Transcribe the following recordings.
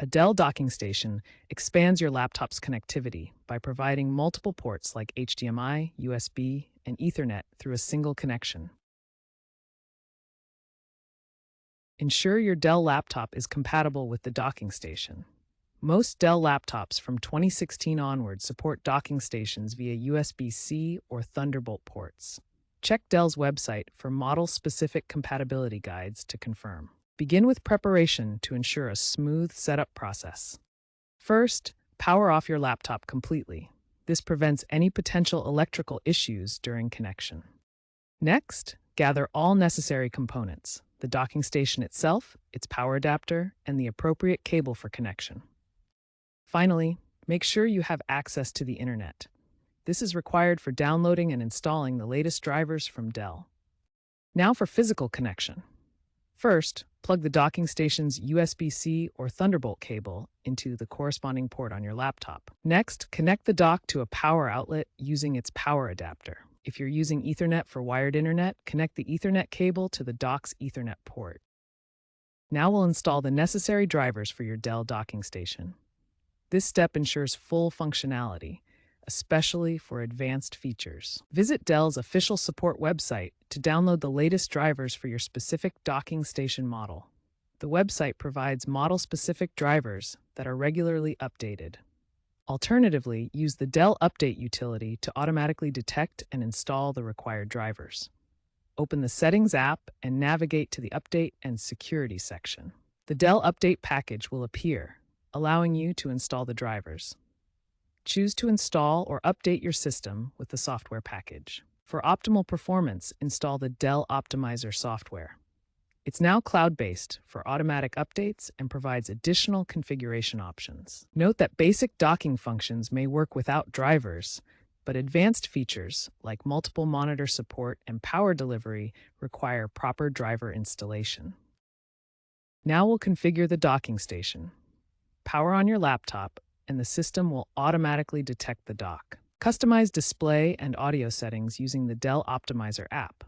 A Dell docking station expands your laptop's connectivity by providing multiple ports like HDMI, USB, and Ethernet through a single connection. Ensure your Dell laptop is compatible with the docking station. Most Dell laptops from 2016 onward support docking stations via USB-C or Thunderbolt ports. Check Dell's website for model-specific compatibility guides to confirm. Begin with preparation to ensure a smooth setup process. First, power off your laptop completely. This prevents any potential electrical issues during connection. Next, gather all necessary components: the docking station itself, its power adapter, and the appropriate cable for connection. Finally, make sure you have access to the internet. This is required for downloading and installing the latest drivers from Dell. Now for physical connection. First, plug the docking station's USB-C or Thunderbolt cable into the corresponding port on your laptop. Next, connect the dock to a power outlet using its power adapter. If you're using Ethernet for wired internet, connect the Ethernet cable to the dock's Ethernet port. Now we'll install the necessary drivers for your Dell docking station. This step ensures full functionality, especially for advanced features. Visit Dell's official support website to download the latest drivers for your specific docking station model. The website provides model-specific drivers that are regularly updated. Alternatively, use the Dell Update utility to automatically detect and install the required drivers. Open the Settings app and navigate to the Update and Security section. The Dell Update package will appear, allowing you to install the drivers. Choose to install or update your system with the software package. For optimal performance, install the Dell Optimizer software. It's now cloud-based for automatic updates and provides additional configuration options. Note that basic docking functions may work without drivers, but advanced features like multiple monitor support and power delivery require proper driver installation. Now we'll configure the docking station. Power on your laptop, and the system will automatically detect the dock. Customize display and audio settings using the Dell Optimizer app.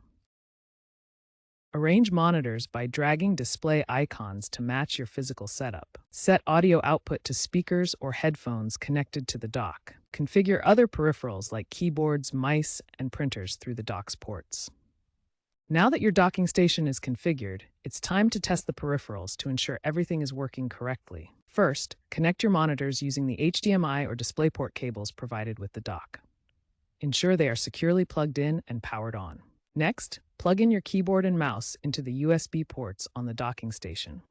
Arrange monitors by dragging display icons to match your physical setup. Set audio output to speakers or headphones connected to the dock. Configure other peripherals like keyboards, mice, and printers through the dock's ports. Now that your docking station is configured, it's time to test the peripherals to ensure everything is working correctly. First, connect your monitors using the HDMI or DisplayPort cables provided with the dock. Ensure they are securely plugged in and powered on. Next, plug in your keyboard and mouse into the USB ports on the docking station.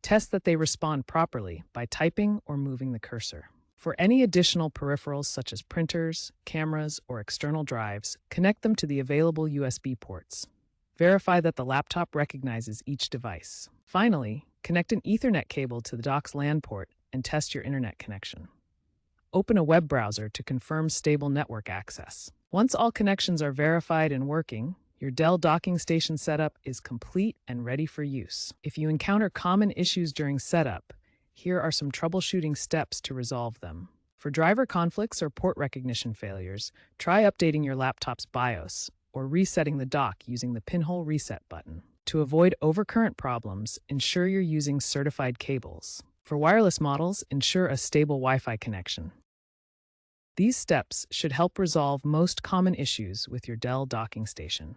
Test that they respond properly by typing or moving the cursor. For any additional peripherals such as printers, cameras, or external drives, connect them to the available USB ports. Verify that the laptop recognizes each device. Finally, connect an Ethernet cable to the dock's LAN port and test your internet connection. Open a web browser to confirm stable network access. Once all connections are verified and working, your Dell docking station setup is complete and ready for use. If you encounter common issues during setup, here are some troubleshooting steps to resolve them. For driver conflicts or port recognition failures, try updating your laptop's BIOS or resetting the dock using the pinhole reset button. To avoid overcurrent problems, ensure you're using certified cables. For wireless models, ensure a stable Wi-Fi connection. These steps should help resolve most common issues with your Dell docking station.